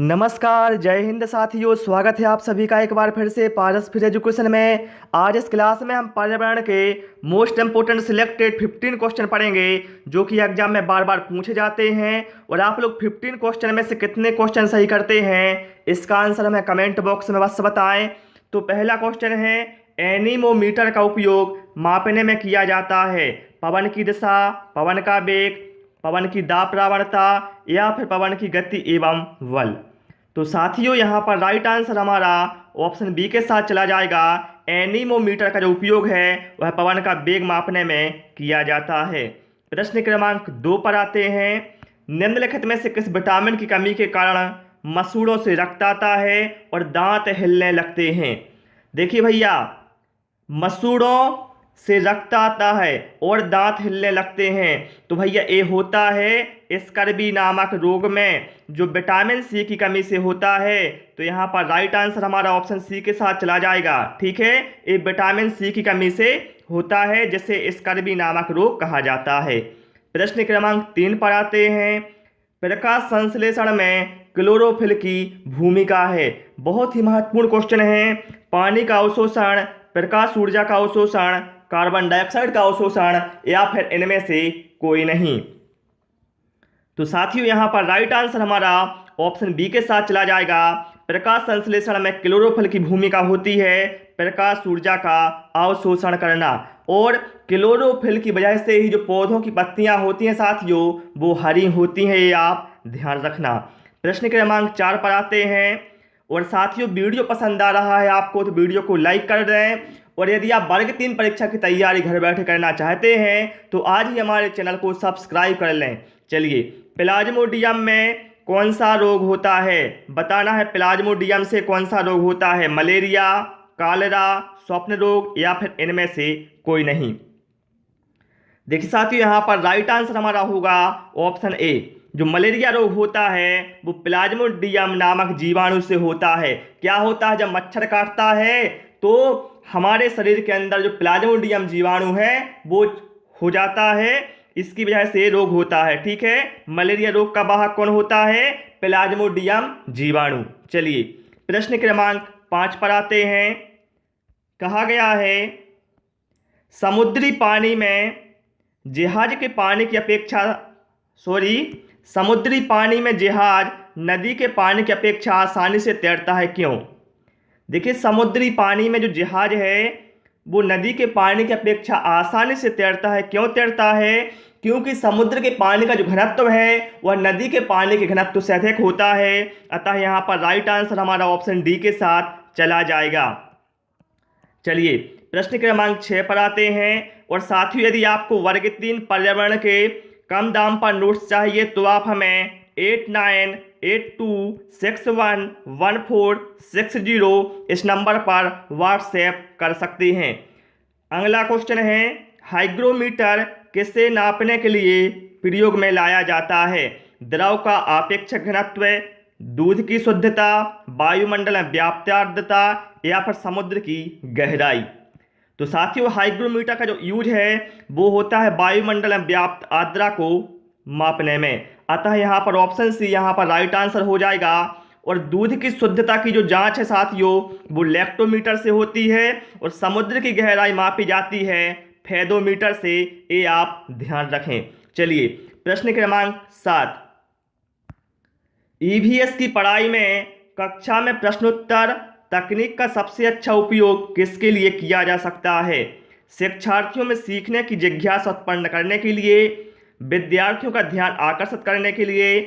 नमस्कार, जय हिंद साथियों। स्वागत है आप सभी का एक बार फिर से पारस फिर एजुकेशन में। आज इस क्लास में हम पर्यावरण के मोस्ट इंपोर्टेंट सिलेक्टेड 15 क्वेश्चन पढ़ेंगे जो कि एग्जाम में बार बार पूछे जाते हैं। और आप लोग 15 क्वेश्चन में से कितने क्वेश्चन सही करते हैं इसका आंसर हमें कमेंट बॉक्स में बस बताएं। तो पहला क्वेश्चन है, एनीमोमीटर का उपयोग मापने में किया जाता है पवन की दिशा, पवन का वेग, पवन की दाब प्रवणता या फिर पवन की गति एवं बल। तो साथियों यहाँ पर राइट आंसर हमारा ऑप्शन बी के साथ चला जाएगा। एनीमोमीटर का जो उपयोग है वह पवन का वेग मापने में किया जाता है। प्रश्न क्रमांक 2 पर आते हैं, निम्नलिखित में से किस विटामिन की कमी के कारण मसूड़ों से रक्त आता है और दांत हिलने लगते हैं। देखिए भैया, मसूड़ों से रक्त आता है और दांत हिलने लगते हैं तो भैया ये होता है स्कर्वी नामक रोग में जो विटामिन सी की कमी से होता है। तो यहाँ पर राइट आंसर हमारा ऑप्शन सी के साथ चला जाएगा। ठीक है, ये विटामिन सी की कमी से होता है जिसे स्कर्वी नामक रोग कहा जाता है। प्रश्न क्रमांक 3 पर आते हैं, प्रकाश संश्लेषण में क्लोरोफिल की भूमिका है। बहुत ही महत्वपूर्ण क्वेश्चन है। पानी का अवशोषण, प्रकाश ऊर्जा का अवशोषण, कार्बन डाइऑक्साइड का अवशोषण या फिर इनमें से कोई नहीं। तो साथियों यहाँ पर राइट आंसर हमारा ऑप्शन बी के साथ चला जाएगा। प्रकाश संश्लेषण में क्लोरोफिल की भूमिका होती है प्रकाश ऊर्जा का अवशोषण करना, और क्लोरोफिल की वजह से ही जो पौधों की पत्तियां होती हैं साथियों वो हरी होती हैं, ये आप ध्यान रखना। प्रश्न क्रमांक 4 पर आते हैं, और साथियों वीडियो पसंद आ रहा है आपको तो वीडियो को लाइक कर दें। और यदि आप वर्ग 3 परीक्षा की तैयारी घर बैठे करना चाहते हैं तो आज ही हमारे चैनल को सब्सक्राइब कर लें। चलिए, प्लाज्मोडियम में कौन सा रोग होता है, बताना है। प्लाज्मोडियम से कौन सा रोग होता है, मलेरिया, कॉलेरा, स्वप्न रोग या फिर इनमें से कोई नहीं। देखिए साथियों, यहाँ पर राइट आंसर हमारा होगा ऑप्शन ए। जो मलेरिया रोग होता है वो प्लाज्मोडियम नामक जीवाणु से होता है। क्या होता है, जब मच्छर काटता है तो हमारे शरीर के अंदर जो प्लाज्मोडियम जीवाणु है वो हो जाता है, इसकी वजह से रोग होता है। ठीक है, मलेरिया रोग का वाहक कौन होता है, प्लाज्मोडियम जीवाणु। चलिए प्रश्न क्रमांक 5 पर आते हैं। कहा गया है, समुद्री पानी में जहाज के पानी की अपेक्षा समुद्री पानी में जहाज नदी के पानी की अपेक्षा आसानी से तैरता है, क्यों। देखिए, समुद्री पानी में जो जहाज है वो नदी के पानी की अपेक्षा आसानी से तैरता है। क्यों तैरता है, क्योंकि समुद्र के पानी का जो घनत्व है वह नदी के पानी के घनत्व से अधिक होता है। अतः यहाँ पर राइट आंसर हमारा ऑप्शन डी के साथ चला जाएगा। चलिए प्रश्न क्रमांक 6 पर आते हैं, और साथियों यदि आपको वर्ग 3 पर्यावरण के कम दाम पर नोट्स चाहिए तो आप हमें 8982611460 इस नंबर पर व्हाट्सएप कर सकते हैं। अगला क्वेश्चन है, हाइग्रोमीटर किसे नापने के लिए प्रयोग में लाया जाता है। द्रव का आपेक्षिक घनत्व, दूध की शुद्धता, वायुमंडल में व्याप्त आर्द्रता या फिर समुद्र की गहराई। तो साथियों हाइग्रोमीटर का जो यूज है वो होता है वायुमंडल में व्याप्त आर्द्रता को मापने में। अतः यहाँ पर ऑप्शन सी यहाँ पर राइट आंसर हो जाएगा। और दूध की शुद्धता की जो जांच है साथियों वो लैक्टोमीटर से होती है, और समुद्र की गहराई मापी जाती है फेदोमीटर से, ये आप ध्यान रखें। चलिए प्रश्न क्रमांक 7, ईवीएस की पढ़ाई में कक्षा में प्रश्नोत्तर तकनीक का सबसे अच्छा उपयोग किसके लिए किया जा सकता है। शिक्षार्थियों में सीखने की जिज्ञासा उत्पन्न करने के लिए, विद्यार्थियों का ध्यान आकर्षित करने के लिए,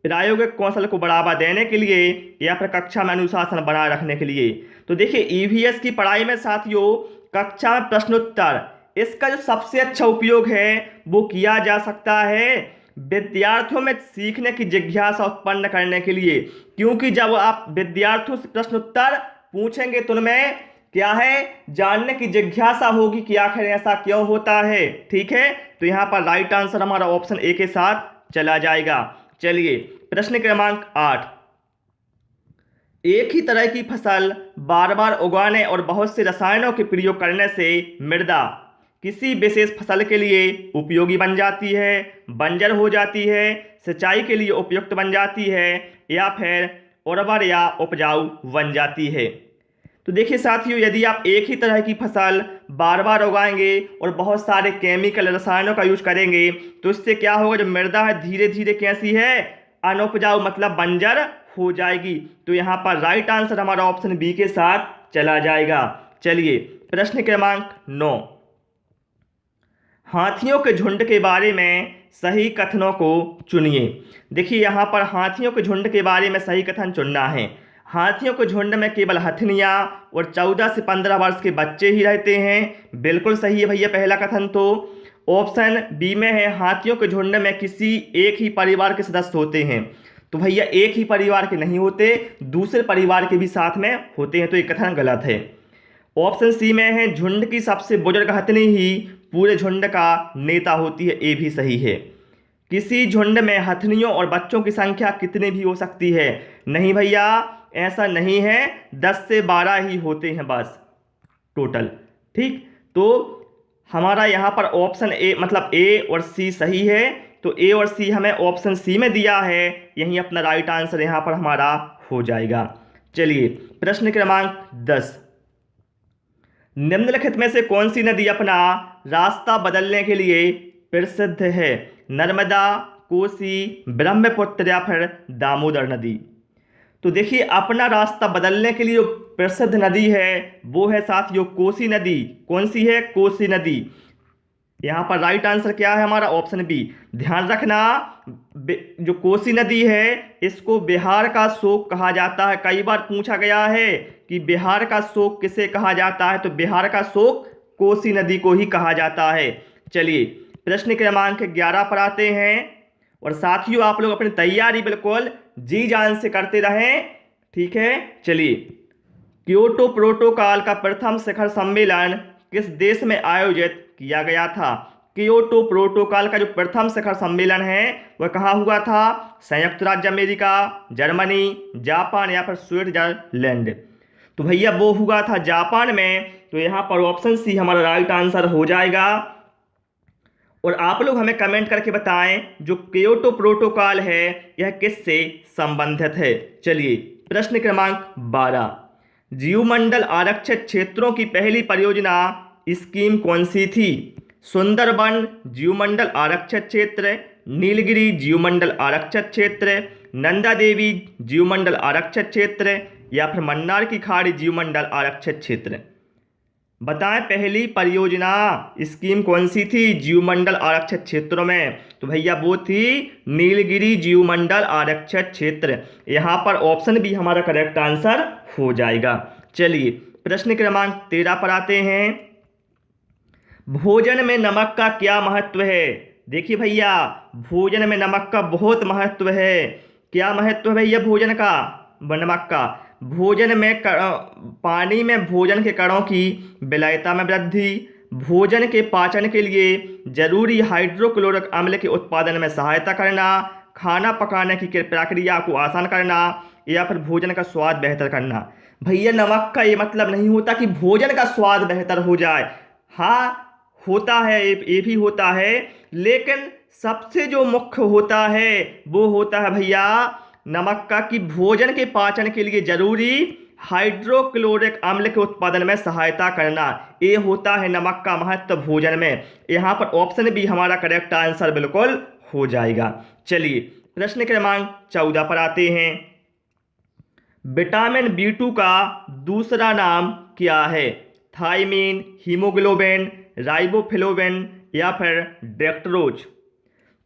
प्रायोगिक कौशल को बढ़ावा देने के लिए या फिर कक्षा में अनुशासन बनाए रखने के लिए। तो देखिए, ईवीएस की पढ़ाई में साथियों कक्षा में प्रश्नोत्तर इसका जो सबसे अच्छा उपयोग है वो किया जा सकता है विद्यार्थियों में सीखने की जिज्ञासा उत्पन्न करने के लिए। क्योंकि जब आप विद्यार्थियों से प्रश्नोत्तर पूछेंगे तो उनमें क्या है, जानने की जिज्ञासा होगी कि आखिर ऐसा क्यों होता है। ठीक है, तो यहाँ पर राइट आंसर हमारा ऑप्शन ए के साथ चला जाएगा। चलिए प्रश्न क्रमांक 8, एक ही तरह की फसल बार बार उगाने और बहुत से रसायनों के प्रयोग करने से मृदा किसी विशेष फसल के लिए उपयोगी बन जाती है, बंजर हो जाती है, सिंचाई के लिए उपयुक्त बन जाती है या फिर उर्वर या उपजाऊ बन जाती है। तो देखिए साथियों, यदि आप एक ही तरह की फसल बार बार उगाएंगे और बहुत सारे केमिकल रसायनों का यूज करेंगे तो इससे क्या होगा, जो मृदा है धीरे धीरे कैसी है, अनउपजाऊ मतलब बंजर हो जाएगी। तो यहाँ पर राइट आंसर हमारा ऑप्शन बी के साथ चला जाएगा। चलिए प्रश्न क्रमांक 9, हाथियों के झुंड के बारे में सही कथनों को चुनिए। देखिए यहाँ पर हाथियों के झुंड के बारे में सही कथन चुनना है। हाथियों के झुंड में केवल हथनियाँ और 14 से 15 वर्ष के बच्चे ही रहते हैं। बिल्कुल सही है भैया पहला कथन। तो ऑप्शन बी में है, हाथियों के झुंड में किसी एक ही परिवार के सदस्य होते हैं। तो भैया एक ही परिवार के नहीं होते, दूसरे परिवार के भी साथ में होते हैं, तो ये कथन गलत है। ऑप्शन सी में है, झुंड की सबसे बुजुर्ग हथनी ही पूरे झुंड का नेता होती है, ये भी सही है। किसी झुंड में हथनियों और बच्चों की संख्या कितनी भी हो सकती है? नहीं भैया, ऐसा नहीं है, 10 से 12 ही होते हैं बस टोटल। ठीक, तो हमारा यहाँ पर ऑप्शन ए मतलब ए और सी सही है। तो ए और सी हमें ऑप्शन सी में दिया है, यही अपना राइट आंसर यहाँ पर हमारा हो जाएगा। चलिए प्रश्न क्रमांक 10, निम्नलिखित में से कौन सी नदी अपना रास्ता बदलने के लिए प्रसिद्ध है? नर्मदा, कोसी, ब्रह्मपुत्र या फिर दामोदर नदी? तो देखिए अपना रास्ता बदलने के लिए जो प्रसिद्ध नदी है वो है साथियों कोसी नदी। कौन सी है? कोसी नदी। यहाँ पर राइट आंसर क्या है हमारा? Option B. ध्यान रखना, जो कोसी नदी है इसको बिहार का शोक कहा जाता है। कई बार पूछा गया है कि बिहार का शोक किसे कहा जाता है, तो बिहार का शोक कोसी नदी को ही कहा जाता है। चलिए प्रश्न क्रमांक 11 पर आते हैं। और साथियों आप लोग अपनी तैयारी बिल्कुल जी जान से करते रहें, ठीक है। चलिए, क्योटो प्रोटोकॉल का प्रथम शिखर सम्मेलन किस देश में आयोजित किया गया था? क्योटो प्रोटोकॉल का जो प्रथम शिखर सम्मेलन है वह कहाँ हुआ था? संयुक्त राज्य अमेरिका, जर्मनी, जापान या फिर स्विट्जरलैंड? तो भैया वो हुआ था जापान में। तो यहाँ पर ऑप्शन सी हमारा राइट आंसर हो जाएगा। और आप लोग हमें कमेंट करके बताएं जो क्योटो प्रोटोकॉल है यह किससे संबंधित है। चलिए प्रश्न क्रमांक 12, जीवमंडल आरक्षित क्षेत्रों की पहली परियोजना स्कीम कौन सी थी? सुंदरबन जीवमंडल आरक्षित क्षेत्र, नीलगिरी जीवमंडल आरक्षित क्षेत्र, नंदा देवी जीवमंडल आरक्षित क्षेत्र या फिर मन्नार की खाड़ी जीवमंडल आरक्षित क्षेत्र? बताएं पहली परियोजना स्कीम कौन सी थी जीवमंडल आरक्षित क्षेत्रों में? तो भैया वो थी नीलगिरी जीवमंडल आरक्षित क्षेत्र। यहाँ पर ऑप्शन भी हमारा करेक्ट आंसर हो जाएगा। चलिए प्रश्न क्रमांक 13 पर आते हैं। भोजन में नमक का क्या महत्व है? देखिए भैया भोजन में नमक का बहुत महत्व है। क्या महत्व है भैया भोजन का? नमक का भोजन में पानी में भोजन के कणों की विलयता में वृद्धि, भोजन के पाचन के लिए जरूरी हाइड्रोक्लोरिक अम्ल के उत्पादन में सहायता करना, खाना पकाने की प्रक्रिया को आसान करना या फिर भोजन का स्वाद बेहतर करना। भैया नमक का ये मतलब नहीं होता कि भोजन का स्वाद बेहतर हो जाए। हाँ होता है, ये भी होता है, लेकिन सबसे जो मुख्य होता है वो होता है भैया नमक का कि भोजन के पाचन के लिए जरूरी हाइड्रोक्लोरिक अम्ल के उत्पादन में सहायता करना। ये होता है नमक का महत्व भोजन में। यहाँ पर ऑप्शन भी हमारा करेक्ट आंसर बिल्कुल हो जाएगा। चलिए प्रश्न क्रमांक 14 पर आते हैं। विटामिन B2 का दूसरा नाम क्या है? थायमीन, हीमोग्लोबिन, राइबोफ्लेविन या फिर डेक्स्ट्रोज?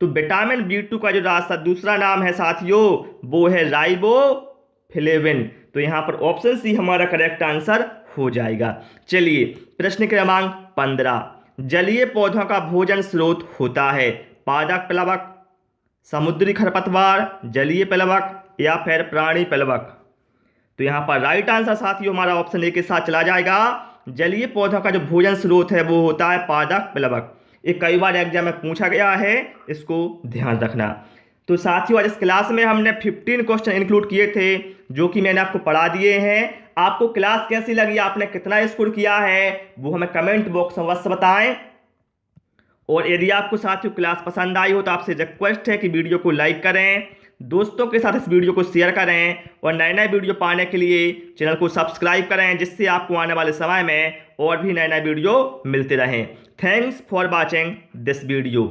तो विटामिन B2 का जो दूसरा नाम है साथियों वो है राइबोफ्लेविन। तो यहाँ पर ऑप्शन सी हमारा करेक्ट आंसर हो जाएगा। चलिए प्रश्न क्रमांक 15, जलीय पौधों का भोजन स्रोत होता है? पादप प्लवक, समुद्री खरपतवार, जलीय प्लवक या फिर प्राणी प्लवक? तो यहाँ पर राइट आंसर साथियों हमारा ऑप्शन ए के साथ चला जाएगा। जलीय पौधों का जो भोजन स्रोत है वो होता है पादप प्लवक। ये कई बार एग्जाम में पूछा गया है, इसको ध्यान रखना। तो साथियों आज इस क्लास में हमने 15 क्वेश्चन इंक्लूड किए थे जो कि मैंने आपको पढ़ा दिए हैं। आपको क्लास कैसी लगी, आपने कितना स्कोर किया है वो हमें कमेंट बॉक्स में अवश्य बताएं। और यदि आपको साथियों क्लास पसंद आई हो तो आपसे रिक्वेस्ट है कि वीडियो को लाइक करें, दोस्तों के साथ इस वीडियो को शेयर करें और नए नए वीडियो पाने के लिए चैनल को सब्सक्राइब करें, जिससे आपको आने वाले समय में और भी नए नए वीडियो मिलते रहें। Thanks for watching this video.